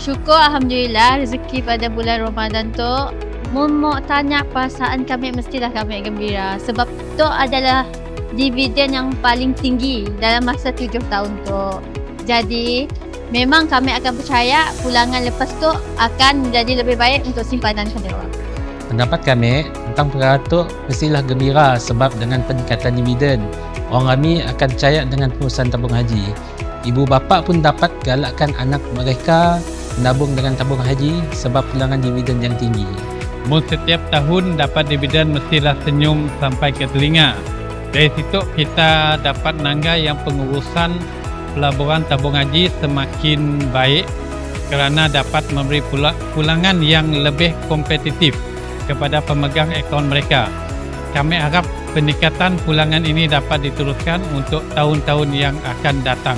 Syukur Alhamdulillah rezeki pada bulan Ramadan tu. Mau tanya perasaan kami, mestilah kami gembira. Sebab tu adalah dividen yang paling tinggi dalam masa 7 tahun tu. Jadi memang kami akan percaya pulangan lepas tu akan menjadi lebih baik untuk simpanan kedua. Pendapat kami tentang perkara itu mestilah gembira sebab dengan peningkatan dividen, orang ramai akan percaya dengan perusahaan tabung haji. Ibu bapa pun dapat galakkan anak mereka menabung dengan tabung haji sebab pulangan dividen yang tinggi. Setiap tahun dapat dividen mestilah senyum sampai ke telinga. Dari situ kita dapat nangga yang pengurusan pelaburan tabung haji semakin baik kerana dapat memberi pulangan yang lebih kompetitif kepada pemegang akaun mereka. Kami harap peningkatan pulangan ini dapat diteruskan untuk tahun-tahun yang akan datang.